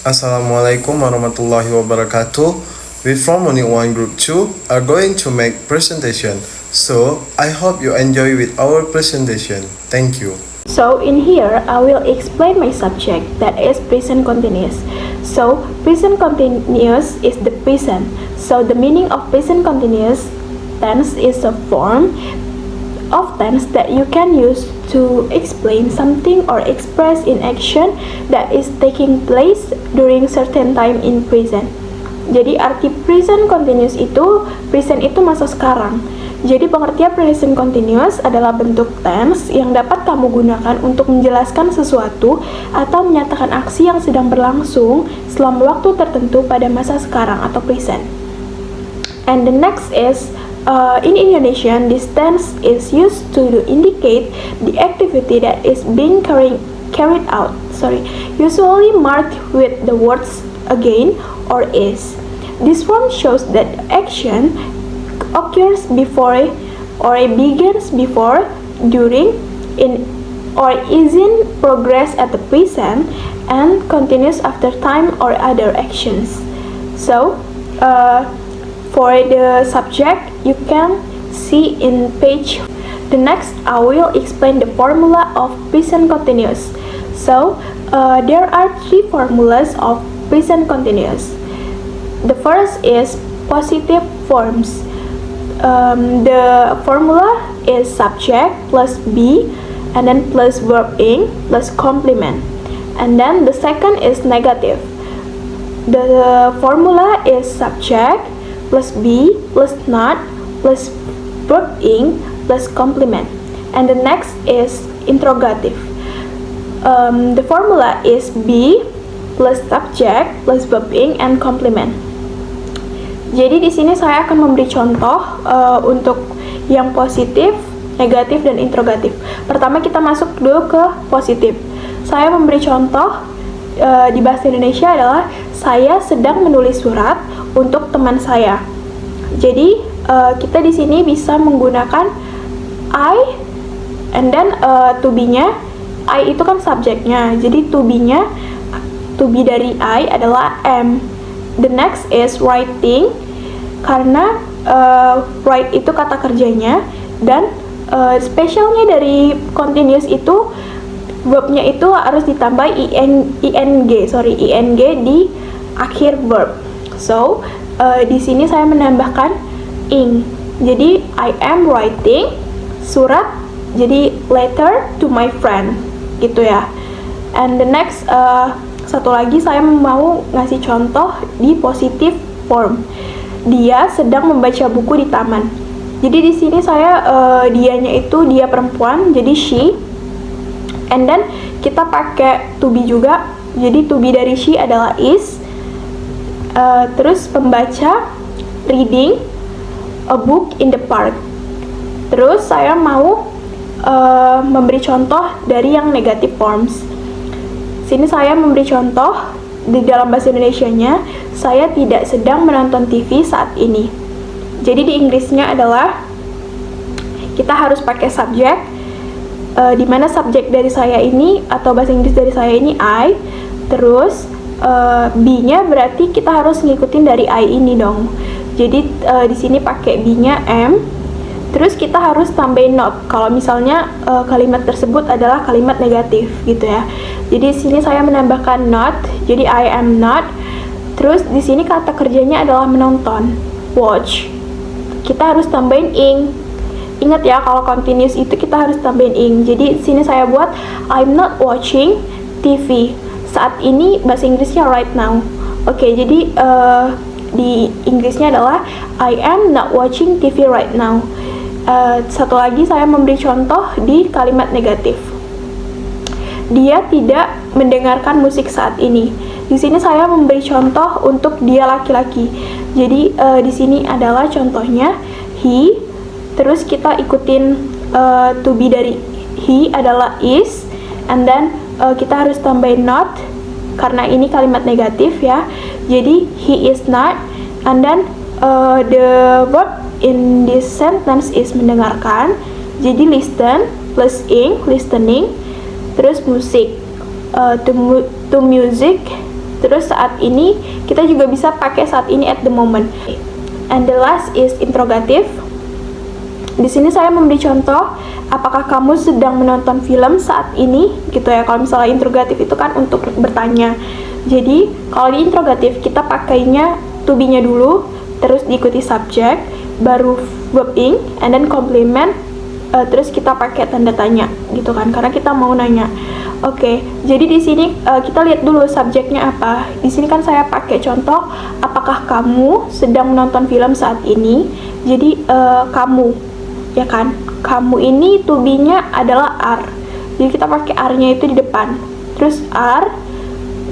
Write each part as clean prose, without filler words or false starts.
Assalamualaikum warahmatullahi wabarakatuh. We from Unit 1 Group 2 are going to make presentation. So, I hope you enjoy with our presentation. Thank you. So in here, I will explain my subject, that is present continuous. So present continuous is the present. So the meaning of present continuous tense is a form of tense that you can use to explain something or express in action that is taking place during certain time in present. Jadi arti present continuous itu, present itu masa sekarang. Jadi pengertian present continuous adalah bentuk tense yang dapat kamu gunakan untuk menjelaskan sesuatu atau menyatakan aksi yang sedang berlangsung selama waktu tertentu pada masa sekarang atau present. And the next is in Indonesian, this tense is used to indicate the activity that is being carried out. Usually marked with the words again or is. This form shows that action occurs before or begins before, during, in, or is in progress at the present and continues after time or other actions. So, for the subject, you can see in page. The next, I will explain the formula of present continuous. So, there are three formulas of present continuous. The first is positive forms. The formula is subject plus be, and then plus verb ing plus complement. And then the second is negative. The formula is subject plus be plus not plus verb ing plus complement. And the next is interrogative. The formula is be plus subject plus verb ing and complement. Jadi di sini saya akan memberi contoh untuk yang positif, negatif, dan interrogatif. Pertama kita masuk dulu ke positif. Saya memberi contoh di bahasa Indonesia adalah saya sedang menulis surat untuk teman saya. Jadi kita di sini bisa menggunakan I, and then to be-nya, I itu kan subjeknya. Jadi to be-nya, to be dari I adalah am. The next is writing, karena write itu kata kerjanya, dan spesialnya dari continuous itu verbnya itu harus ditambah ing di akhir verb. So di sini saya menambahkan ing. Jadi I am writing surat, jadi letter to my friend gitu ya. And the next satu lagi saya mau ngasih contoh di positive form. Dia sedang membaca buku di taman. Jadi di sini saya dianya itu dia perempuan, jadi she. And then kita pakai to be juga. Jadi to be dari she adalah is. Terus pembaca, reading a book in the park. Terus saya mau memberi contoh dari yang negative forms. Sini saya memberi contoh di dalam bahasa Indonesianya, saya tidak sedang menonton TV saat ini. Jadi di Inggrisnya adalah kita harus pakai subjek, di mana subjek dari saya ini atau bahasa Inggris dari saya ini I, terus be-nya berarti kita harus ngikutin dari I ini dong. Jadi di sini pakai be-nya am. Terus kita harus tambahin not kalau misalnya kalimat tersebut adalah kalimat negatif gitu ya. Jadi di sini saya menambahkan not, jadi I am not. Terus di sini kata kerjanya adalah menonton, watch. Kita harus tambahin ing. Ingat ya, kalau continuous itu kita harus tambahin ing. Jadi di sini saya buat I'm not watching TV. Saat ini bahasa Inggrisnya right now. Oke, jadi di Inggrisnya adalah I am not watching TV right now. Satu lagi saya memberi contoh di kalimat negatif. Dia tidak mendengarkan musik saat ini. Di sini saya memberi contoh untuk dia laki-laki. Jadi di sini adalah contohnya he. Terus kita ikutin to be dari he adalah is, and then kita harus tambahin not karena ini kalimat negatif ya. Jadi he is not, and then the verb in this sentence is mendengarkan. Jadi listen plus ing, listening. Terus musik, to music Terus saat ini kita juga bisa pakai saat ini at the moment. And the last is interrogative. Di sini saya memberi contoh, apakah kamu sedang menonton film saat ini gitu ya. Kalau misalnya interrogatif itu kan untuk bertanya. Jadi kalau di interrogatif kita pakainya to be-nya dulu, terus diikuti subject, baru verb ing, and then complement, terus kita pakai tanda tanya gitu kan, karena kita mau nanya. Oke, jadi di sini kita lihat dulu subjeknya apa. Di sini kan saya pakai contoh, apakah kamu sedang menonton film saat ini. Jadi kamu, ya kan? Kamu ini to be-nya adalah are. Jadi kita pakai are-nya itu di depan. Terus are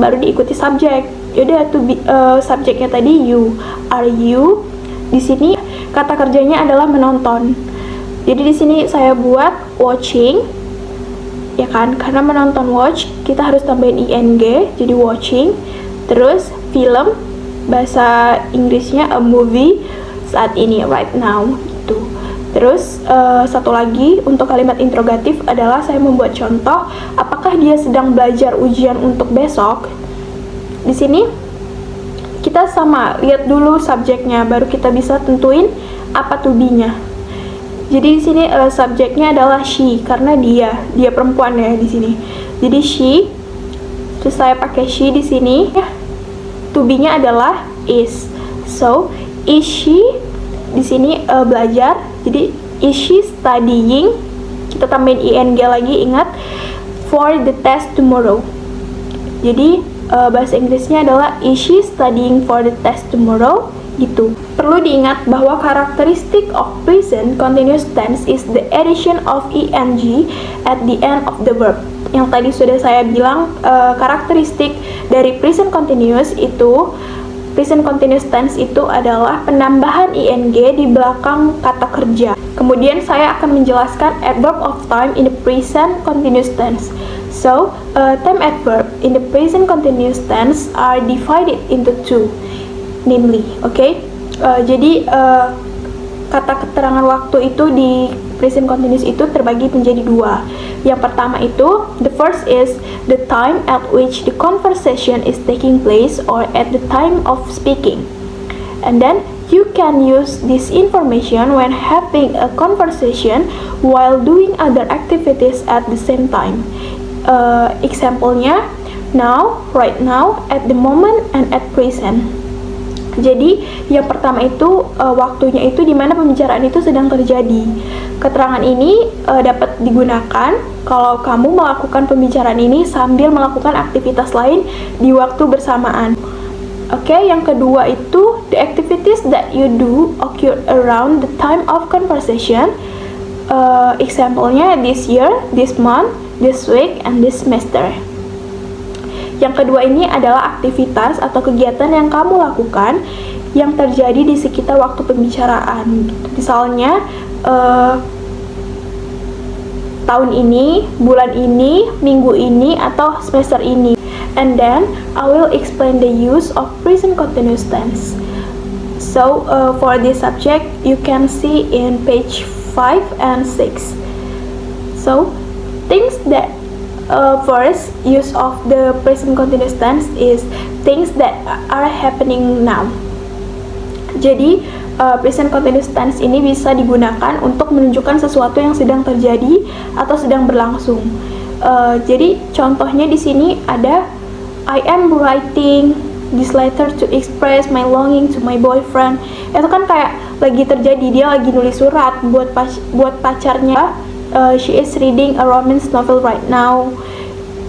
baru diikuti subjek. Yaudah to be subjeknya tadi you. Are you? Di sini kata kerjanya adalah menonton. Jadi di sini saya buat watching, ya kan? Karena menonton watch kita harus tambahin ing, jadi watching. Terus film, bahasa Inggrisnya a movie, saat ini, right now gitu. Terus satu lagi untuk kalimat interrogatif adalah saya membuat contoh, apakah dia sedang belajar ujian untuk besok. Di sini kita sama lihat dulu subjeknya, baru kita bisa tentuin apa to be-nya. Jadi di sini subjeknya adalah she, karena dia perempuan ya di sini. Jadi she, terus saya pakai she di sini. To be-nya adalah is. So is she di sini belajar. Jadi is she studying? Kita tambahin ing lagi, ingat, for the test tomorrow. Jadi bahasa Inggrisnya adalah is she studying for the test tomorrow gitu. Perlu diingat bahwa karakteristik of present continuous tense is the addition of ing at the end of the verb. Yang tadi sudah saya bilang, karakteristik dari present continuous tense itu adalah penambahan ing di belakang kata kerja. Kemudian saya akan menjelaskan adverb of time in the present continuous tense. So, time adverb in the present continuous tense are divided into two, namely, jadi kata keterangan waktu itu di present continuous itu terbagi menjadi dua. Yang pertama itu, the first is the time at which the conversation is taking place or at the time of speaking. And then you can use this information when having a conversation while doing other activities at the same time. Example-nya now, right now, at the moment, and at present. Jadi yang pertama itu waktunya itu di mana pembicaraan itu sedang terjadi. Keterangan ini dapat digunakan kalau kamu melakukan pembicaraan ini sambil melakukan aktivitas lain di waktu bersamaan. Yang kedua itu the activities that you do occur around the time of conversation. Example-nya this year, this month, this week, and this semester. Yang kedua ini adalah aktivitas atau kegiatan yang kamu lakukan yang terjadi di sekitar waktu pembicaraan. Misalnya tahun ini, bulan ini, minggu ini, atau semester ini. And then I will explain the use of present continuous tense. So for this subject you can see in page 5 and 6. So things that first use of the present continuous tense is things that are happening now. Jadi present continuous tense ini bisa digunakan untuk menunjukkan sesuatu yang sedang terjadi atau sedang berlangsung. Jadi contohnya di sini ada I am writing this letter to express my longing to my boyfriend. Itu kan kayak lagi terjadi, dia lagi nulis surat buat pacarnya. She is reading a romance novel right now.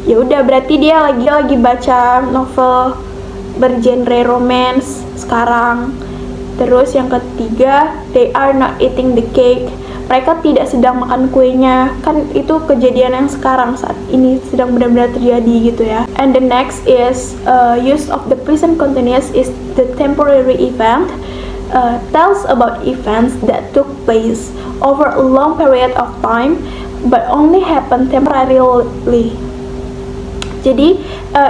Ya udah, berarti dia lagi baca novel bergenre romance sekarang. Terus yang ketiga, they are not eating the cake. Mereka tidak sedang makan kuenya. Kan itu kejadian yang sekarang saat ini sedang benar-benar terjadi gitu ya. And the next is use of the present continuous is the temporary event. Tells about events that took place over a long period of time but only happen temporarily. Jadi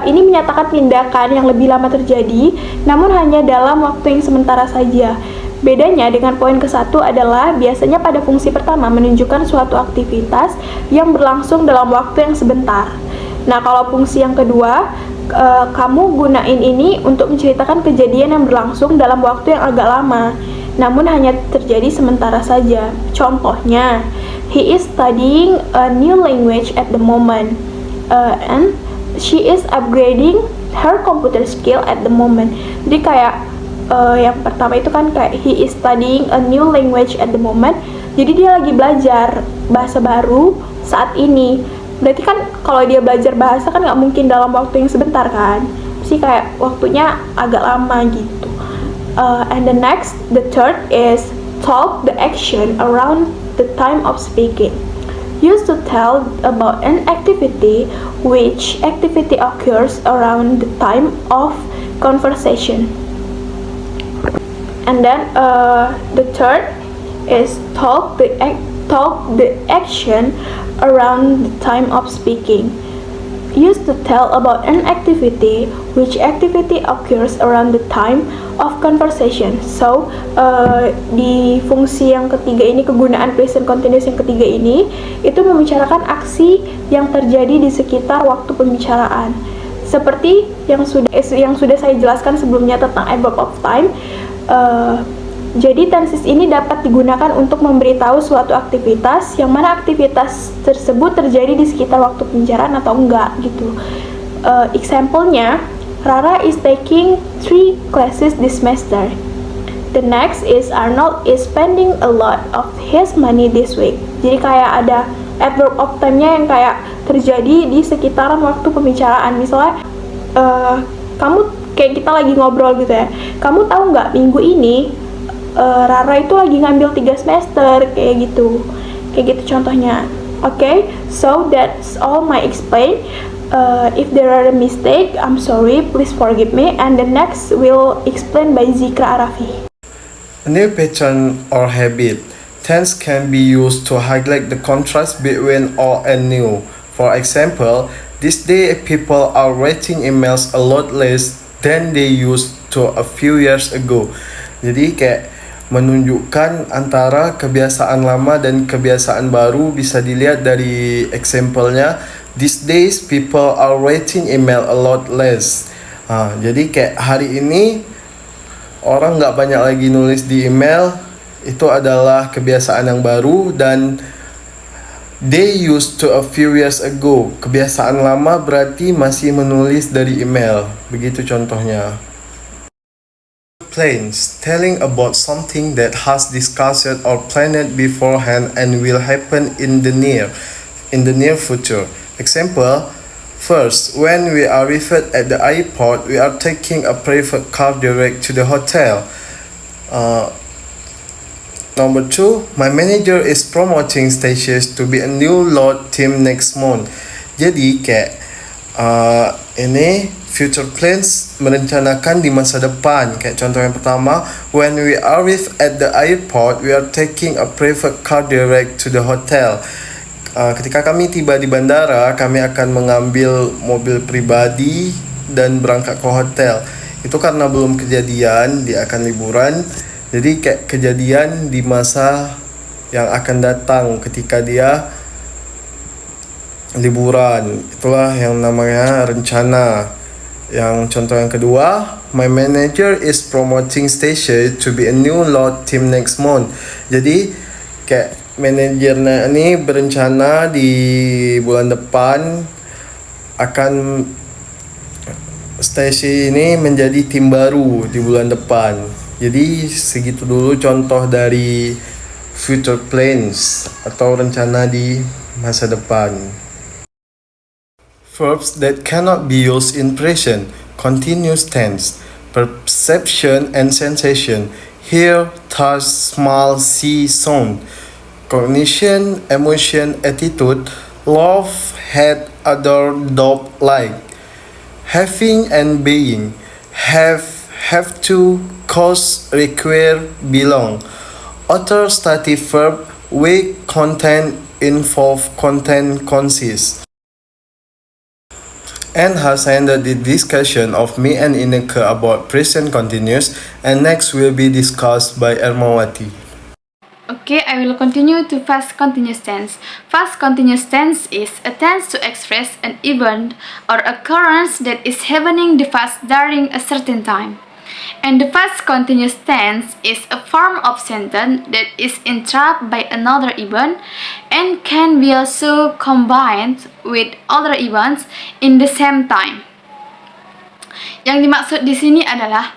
ini menyatakan tindakan yang lebih lama terjadi namun hanya dalam waktu yang sementara saja. Bedanya dengan poin ke-1 adalah biasanya pada fungsi pertama menunjukkan suatu aktivitas yang berlangsung dalam waktu yang sebentar. Nah, kalau fungsi yang kedua kamu gunain ini untuk menceritakan kejadian yang berlangsung dalam waktu yang agak lama, namun hanya terjadi sementara saja. Contohnya, he is studying a new language at the moment, and she is upgrading her computer skill at the moment. Jadi kayak yang pertama itu kan kayak he is studying a new language at the moment. Jadi dia lagi belajar bahasa baru saat ini. Berarti kan kalau dia belajar bahasa kan nggak mungkin dalam waktu yang sebentar kan, sih kayak waktunya agak lama gitu. And the third is talk the action around the time of speaking. Used to tell about an activity which activity occurs around the time of conversation. And then the third is talk the action around the time of speaking. Used to tell about an activity which activity occurs around the time of conversation. So di fungsi yang ketiga ini, kegunaan present continuous yang ketiga ini itu membicarakan aksi yang terjadi di sekitar waktu pembicaraan. Seperti yang sudah saya jelaskan sebelumnya tentang adverb of time. Jadi tenses ini dapat digunakan untuk memberitahu suatu aktivitas yang mana aktivitas tersebut terjadi di sekitar waktu pembicaraan atau enggak gitu. Example-nya, Rara is taking 3 classes this semester. The next is Arnold is spending a lot of his money this week. Jadi kayak ada adverb of time-nya yang kayak terjadi di sekitaran waktu pembicaraan. Misalnya kamu kayak kita lagi ngobrol gitu ya. Kamu tahu nggak minggu ini Rara itu lagi ngambil 3 semester kayak gitu contohnya. Okay, so that's all my explain. If there are a mistake, I'm sorry, please forgive me. And the next will explain by Zikra Arafi. A new pattern or habit. Tense can be used to highlight the contrast between old and new. For example, these days people are writing emails a lot less than they used to a few years ago. Jadi kayak menunjukkan antara kebiasaan lama dan kebiasaan baru bisa dilihat dari example-nya. These days people are writing email a lot less. Jadi kayak hari ini orang nggak banyak lagi nulis di email. Itu adalah kebiasaan yang baru. Dan they used to a few years ago. Kebiasaan lama berarti masih menulis dari email. Begitu contohnya. Plans, telling about something that has discussed or planned beforehand and will happen in the near future. Example, first, when we arrived at the airport, we are taking a private car direct to the hotel. Number 2, my manager is promoting stages to be a new lot team next month. Jadi kayak ini future plans merencanakan di masa depan. Kayak contoh yang pertama, when we arrive at the airport, we are taking a private car direct to the hotel. Ketika kami tiba di bandara, kami akan mengambil mobil pribadi dan berangkat ke hotel. Itu karena belum kejadian, dia akan liburan. Jadi kayak kejadian di masa yang akan datang ketika dia liburan. Itulah yang namanya rencana. Yang contoh yang kedua, my manager is promoting station to be a new lot team next month. Jadi kayak manajernya ini berencana di bulan depan akan station ini menjadi tim baru di bulan depan. Jadi segitu dulu contoh dari future plans atau rencana di masa depan. Verbs that cannot be used in present continuous tense. Perception and sensation. Hear, touch, smell, see, sound. Cognition, emotion, attitude. Love, hate, adore, doubt, like. Having and being. Have to, cause, require, belong. Author stative verb. Weak, content, involve, content, consist. And has ended the discussion of me and Ineke about present continuous, and next will be discussed by Ermawati. Okay, I will continue to past continuous tense. Past continuous tense is a tense to express an event or occurrence that is happening the past during a certain time. And the past continuous tense is a form of sentence that is interrupted by another event and can be also combined with other events in the same time. Yang dimaksud di sini adalah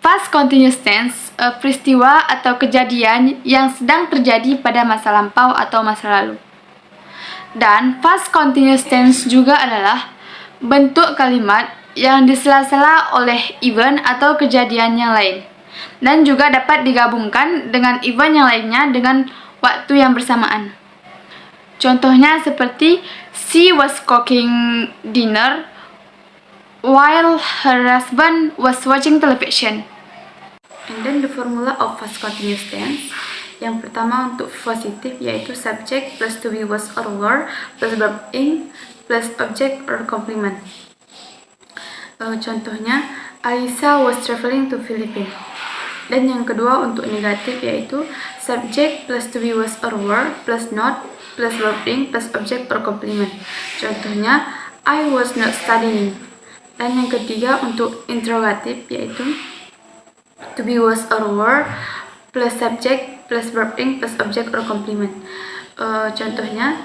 past continuous tense, peristiwa atau kejadian yang sedang terjadi pada masa lampau atau masa lalu. Dan past continuous tense juga adalah bentuk kalimat yang disela-sela oleh event atau kejadian yang lain. Dan juga dapat digabungkan dengan event yang lainnya dengan waktu yang bersamaan. Contohnya seperti she was cooking dinner while her husband was watching television. And then the formula of past continuous tense. Yang pertama untuk positif yaitu subject plus to be was or were plus verb in plus object or complement. Contohnya Aisyah was traveling to Philippines. Dan yang kedua untuk negatif yaitu subject plus to be was or were plus not plus verb in plus object or complement. Contohnya I was not studying. Dan yang ketiga untuk interrogatif yaitu to be was or were plus subject plus verb in plus object or complement. Contohnya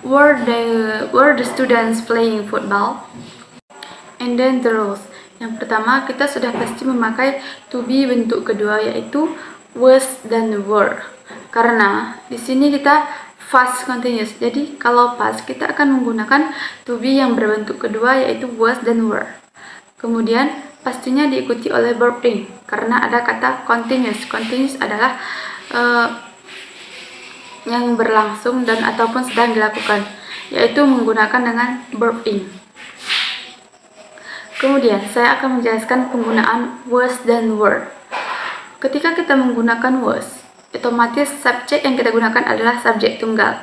were the students playing football? And then the rules. Yang pertama kita sudah pasti memakai to be bentuk kedua yaitu was dan were. Karena di sini kita past continuous. Jadi kalau past kita akan menggunakan to be yang berbentuk kedua yaitu was dan were. Kemudian pastinya diikuti oleh verb in karena ada kata continuous. Continuous adalah yang berlangsung dan ataupun sedang dilakukan, yaitu menggunakan dengan verb in. Kemudian saya akan menjelaskan penggunaan was dan were. Ketika kita menggunakan was, otomatis subjek yang kita gunakan adalah subjek tunggal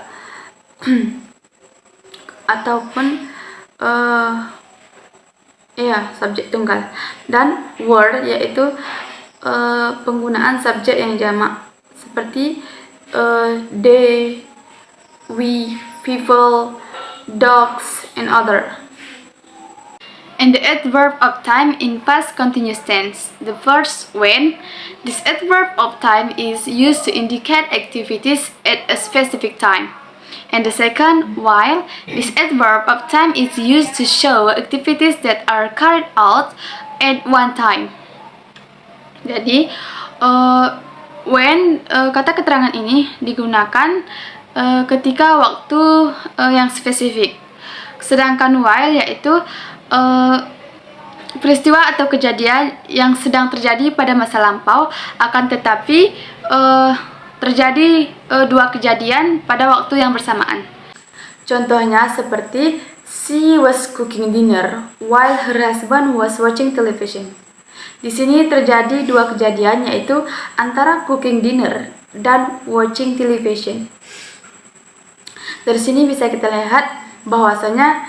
ataupun subjek tunggal, dan were yaitu penggunaan subjek yang jamak seperti they, we, people, dogs, and other. And the adverb of time in past continuous tense. The first when. This adverb of time is used to indicate activities at a specific time. And the second while. This adverb of time is used to show activities that are carried out at one time. Jadi when kata keterangan ini digunakan ketika waktu yang spesifik. Sedangkan while yaitu peristiwa atau kejadian yang sedang terjadi pada masa lampau, akan tetapi terjadi dua kejadian pada waktu yang bersamaan. Contohnya seperti she was cooking dinner while her husband was watching television. Di sini terjadi dua kejadian yaitu antara cooking dinner dan watching television. Dari sini bisa kita lihat bahwasanya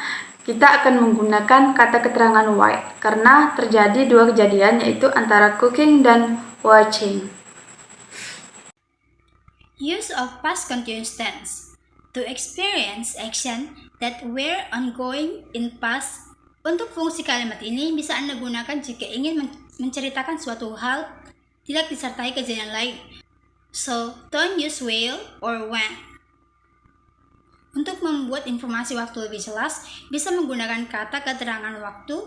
kita akan menggunakan kata keterangan while karena terjadi dua kejadian yaitu antara cooking dan watching. Use of past continuous tense to experience action that were ongoing in past. Untuk fungsi kalimat ini bisa Anda gunakan jika ingin menceritakan suatu hal tidak disertai kejadian lain. So, don't use will or when. Untuk membuat informasi waktu lebih jelas, bisa menggunakan kata keterangan waktu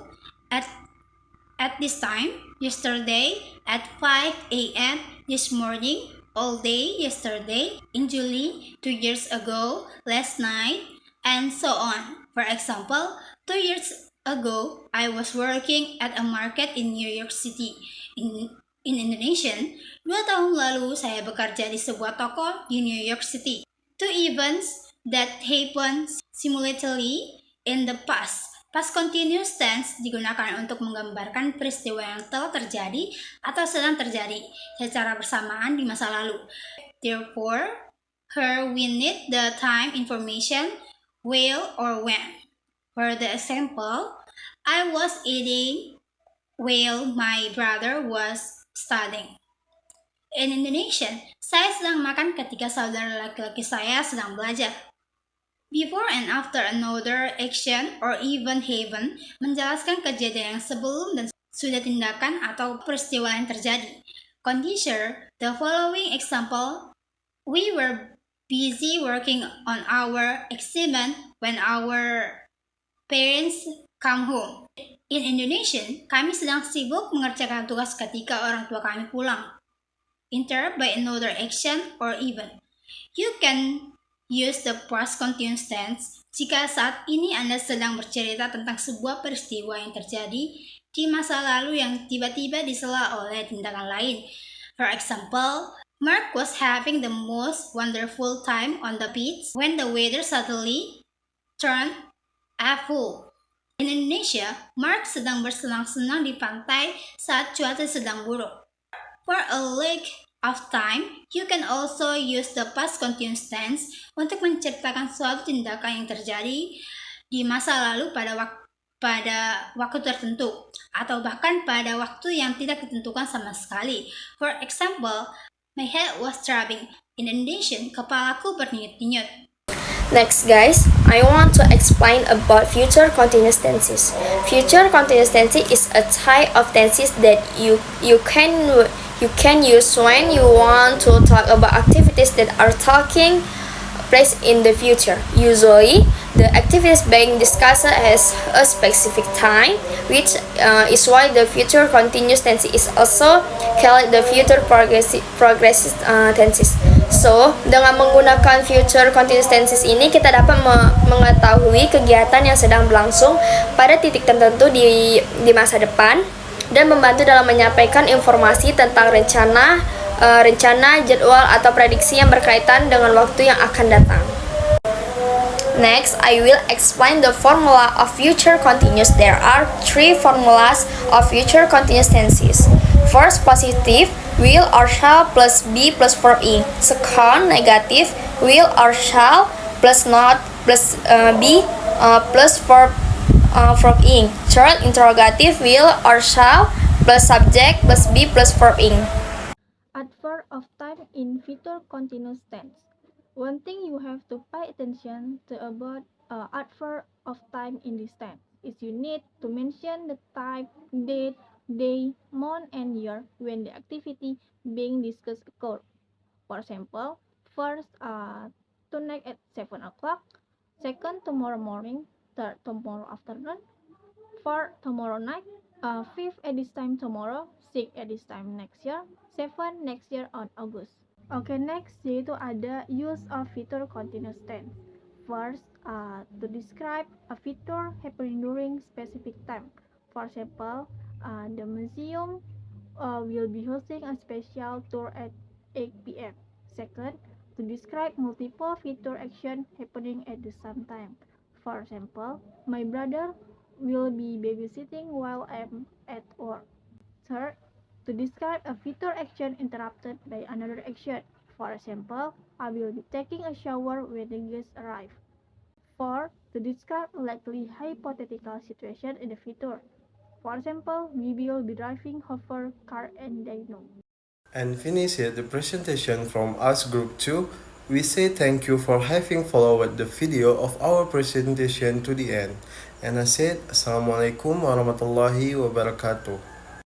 at this time, yesterday, at 5 a.m., this morning, all day, yesterday, in July, 2 years ago, last night, and so on. For example, 2 years ago, I was working at a market in New York City. In Indonesian, 2 tahun lalu saya bekerja di sebuah toko di New York City. Two events that happened simultaneously in the past. Past continuous tense digunakan untuk menggambarkan peristiwa yang telah terjadi atau sedang terjadi secara bersamaan di masa lalu. Therefore, here we need the time information, will or when. For the example, I was eating while my brother was studying. In Indonesian, saya sedang makan ketika saudara laki-laki saya sedang belajar. Before and after another action or even happen menjelaskan kejadian yang sebelum dan sudah tindakan atau peristiwa yang terjadi. Consider the following example. We were busy working on our experiment when our parents come home. In Indonesian, kami sedang sibuk mengerjakan tugas ketika orang tua kami pulang. Interrupt by another action or event. You can use the past continuous tense jika saat ini Anda sedang bercerita tentang sebuah peristiwa yang terjadi di masa lalu yang tiba-tiba disela oleh tindakan lain. For example, Mark was having the most wonderful time on the beach when the weather suddenly turned awful. In Indonesia, Mark sedang bersenang-senang di pantai saat cuaca sedang buruk. For a length of time, you can also use the past continuous tense untuk menceritakan suatu tindakan yang terjadi di masa lalu pada waktu tertentu, atau bahkan pada waktu yang tidak ditentukan sama sekali. For example, my head was throbbing. In Indonesian, kepalaku berdenyut-denyut. Next, guys, I want to explain about future continuous tenses. Future continuous tense is a type of tenses that you can use when you want to talk about activities that are taking place in the future. Usually, the activities being discussed has a specific time, which is why the future continuous tense is also called the future progressive tenses. So, dengan menggunakan future continuous tenses ini, kita dapat mengetahui kegiatan yang sedang berlangsung pada titik tertentu di masa depan dan membantu dalam menyampaikan informasi tentang rencana, jadwal, atau prediksi yang berkaitan dengan waktu yang akan datang. Next, I will explain the formula of future continuous. There are 3 formulas of future continuous tenses. First, positive, will or shall plus be plus verb ing. Second, negative, will or shall plus not plus be plus verb ing. Third, interrogative, will or shall plus subject plus be plus verb ing. Adverb of time in future continuous tense. One thing you have to pay attention to about adverb of time in this tense is you need to mention the type, date, day, month, and year when the activity being discussed occurred. For example, first, tonight at 7 o'clock, second, tomorrow morning, third, tomorrow afternoon, fourth, tomorrow night, fifth, at this time tomorrow, sixth, at this time next year, seventh, next year on August. Oke, next yaitu ada use of future continuous tense. First, to describe a feature happening during specific time. For example, the museum will be hosting a special tour at 8 p.m. Second, to describe multiple future action happening at the same time. For example, my brother will be babysitting while I'm at work. Third, to describe a future action interrupted by another action. For example, I will be taking a shower when the guests arrive. 4. To describe a likely hypothetical situation in the future. For example, we will be driving hover car and they know. And finish here the presentation from us group 2. We say thank you for having followed the video of our presentation to the end. And I said Assalamualaikum warahmatullahi wabarakatuh.